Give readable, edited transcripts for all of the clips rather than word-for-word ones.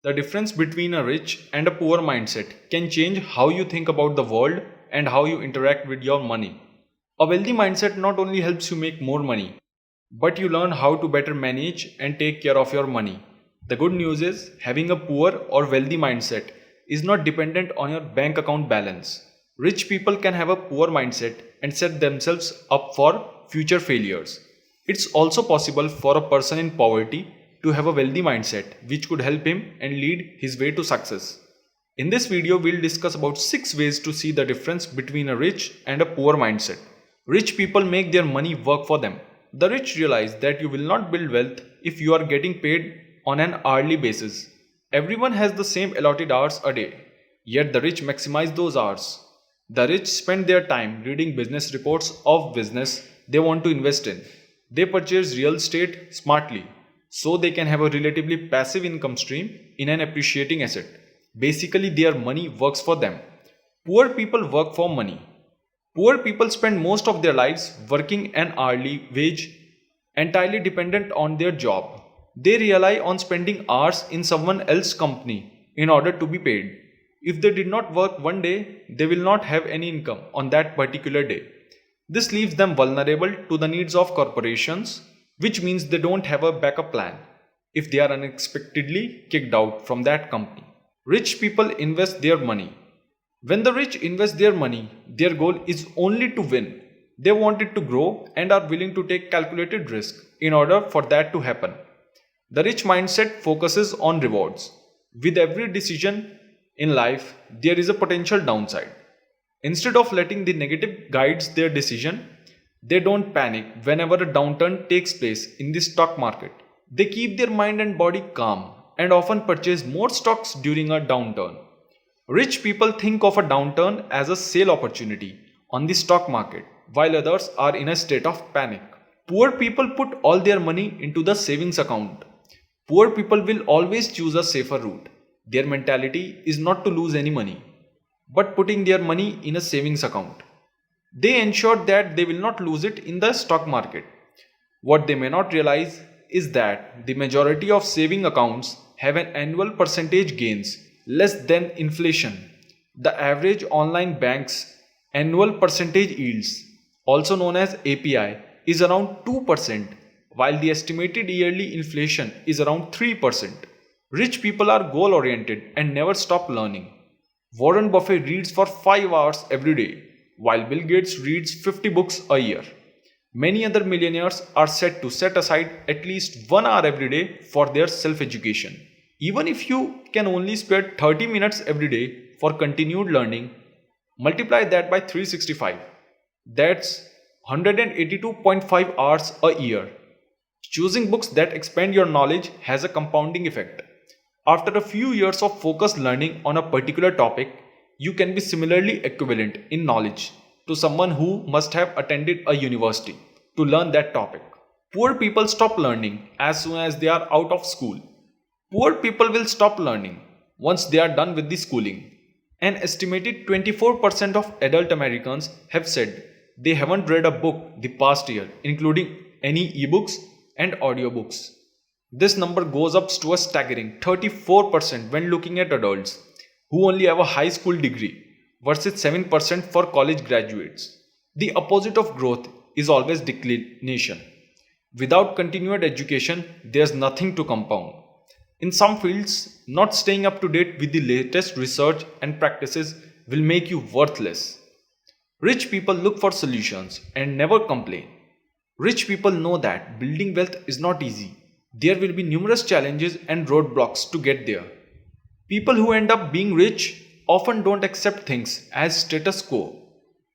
The difference between a rich and a poor mindset can change how you think about the world and how you interact with your money. A wealthy mindset not only helps you make more money, but you learn how to better manage and take care of your money. The good news is having a poor or wealthy mindset is not dependent on your bank account balance. Rich people can have a poor mindset and set themselves up for future failures. It's also possible for a person in poverty to have a wealthy mindset which could help him and lead his way to success. In this video, we'll discuss about 6 ways to see the difference between a rich and a poor mindset. Rich people make their money work for them. The rich realize that you will not build wealth if you are getting paid on an hourly basis. Everyone has the same allotted hours a day, yet the rich maximize those hours. The rich spend their time reading business reports of business they want to invest in. They purchase real estate smartly so they can have a relatively passive income stream in an appreciating asset. Basically, their money works for them. Poor people work for money. Poor people spend most of their lives working an hourly wage, entirely dependent on their job. They rely on spending hours in someone else's company in order to be paid. If they did not work one day, they will not have any income on that particular day. This leaves them vulnerable to the needs of corporations, which means they don't have a backup plan if they are unexpectedly kicked out from that company. Rich people invest their money. When the rich invest their money, their goal is only to win. They want it to grow and are willing to take calculated risk in order for that to happen. The rich mindset focuses on rewards. With every decision in life, there is a potential downside. Instead of letting the negative guides their decision, they don't panic whenever a downturn takes place in the stock market. They keep their mind and body calm and often purchase more stocks during a downturn. Rich people think of a downturn as a sale opportunity on the stock market, while others are in a state of panic. Poor people put all their money into the savings account. Poor people will always choose a safer route. Their mentality is not to lose any money, but putting their money in a savings account. They ensure that they will not lose it in the stock market. What they may not realize is that the majority of saving accounts have an annual percentage gains less than inflation. The average online bank's annual percentage yields, also known as API, is around 2%, while the estimated yearly inflation is around 3%. Rich people are goal oriented and never stop learning. Warren Buffett reads for 5 hours every day, while Bill Gates reads 50 books a year. Many other millionaires are set to set aside at least 1 hour every day for their self education. Even if you can only spare 30 minutes every day for continued learning, multiply that by 365. That's 182.5 hours a year. Choosing books that expand your knowledge has a compounding effect. After a few years of focused learning on a particular topic, you can be similarly equivalent in knowledge to someone who must have attended a university to learn that topic. Poor people stop learning as soon as they are out of school. Poor people will stop learning once they are done with the schooling. An estimated 24% of adult Americans have said they haven't read a book the past year, including any ebooks and audiobooks. This number goes up to a staggering 34% when looking at adults who only have a high school degree versus 7% for college graduates. The opposite of growth is always declination. Without continued education, there's nothing to compound. In some fields, not staying up to date with the latest research and practices will make you worthless. Rich people look for solutions and never complain. Rich people know that building wealth is not easy. There will be numerous challenges and roadblocks to get there. People who end up being rich often don't accept things as status quo.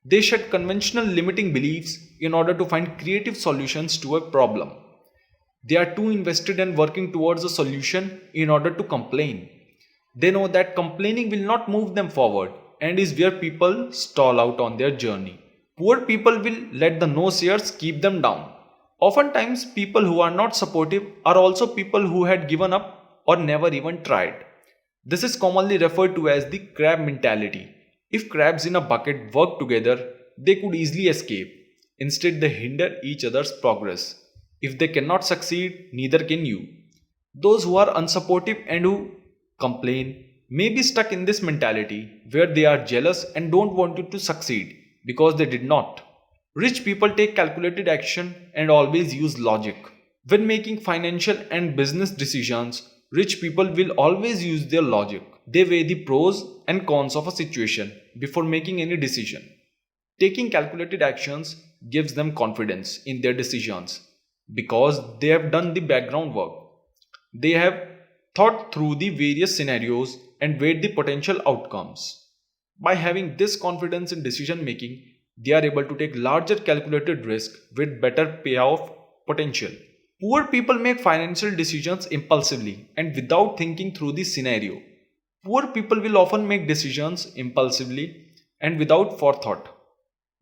They shed conventional limiting beliefs in order to find creative solutions to a problem. They are too invested in working towards a solution in order to complain. They know that complaining will not move them forward and is where people stall out on their journey. Poor people will let the no-sayers keep them down. Oftentimes, people who are not supportive are also people who had given up or never even tried. This is commonly referred to as the crab mentality. If crabs in a bucket work together, they could easily escape. Instead, they hinder each other's progress. If they cannot succeed, neither can you. Those who are unsupportive and who complain, may be stuck in this mentality where they are jealous and don't want you to succeed because they did not. Rich people take calculated action and always use logic. When making financial and business decisions, rich people will always use their logic. They weigh the pros and cons of a situation before making any decision. Taking calculated actions gives them confidence in their decisions because they have done the background work. They have thought through the various scenarios and weighed the potential outcomes. By having this confidence in decision making, they are able to take larger calculated risk with better payoff potential. Poor people make financial decisions impulsively and without thinking through the scenario. Poor people will often make decisions impulsively and without forethought.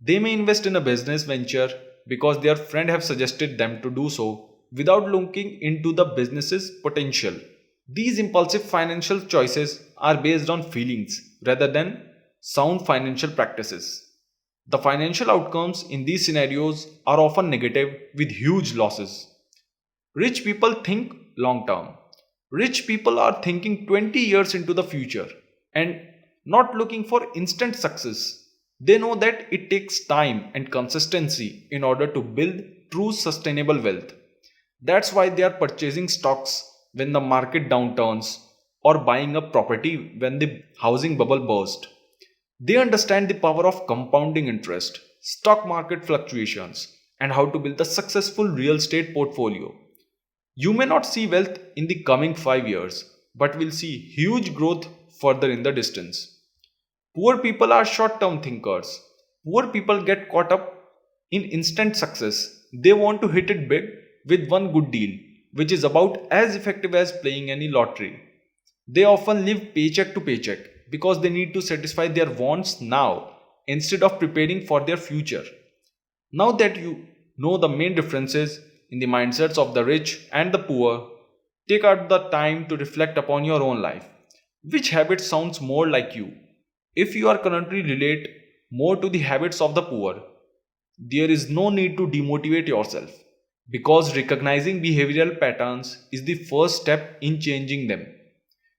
They may invest in a business venture because their friend have suggested them to do so without looking into the business's potential. These impulsive financial choices are based on feelings rather than sound financial practices. The financial outcomes in these scenarios are often negative with huge losses. Rich people think long term. Rich people are thinking 20 years into the future and not looking for instant success. They know that it takes time and consistency in order to build true sustainable wealth. That's why they are purchasing stocks when the market downturns or buying a property when the housing bubble burst. They understand the power of compounding interest, stock market fluctuations, and how to build a successful real estate portfolio. You may not see wealth in the coming 5 years, but will see huge growth further in the distance. Poor people are short term thinkers. Poor people get caught up in instant success. They want to hit it big with one good deal, which is about as effective as playing any lottery. They often live paycheck to paycheck because they need to satisfy their wants now instead of preparing for their future. Now that you know the main differences in the mindsets of the rich and the poor, take out the time to reflect upon your own life. Which habit sounds more like you? If you are currently relate more to the habits of the poor, there is no need to demotivate yourself because recognizing behavioral patterns is the first step in changing them.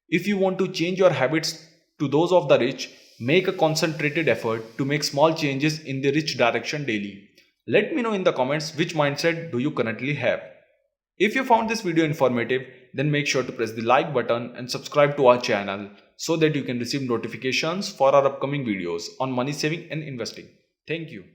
If you want to change your habits to those of the rich, make a concentrated effort to make small changes in the rich direction daily. Let me know in the comments which mindset do you currently have. If you found this video informative, then make sure to press the like button and subscribe to our channel so that you can receive notifications for our upcoming videos on money saving and investing. Thank you.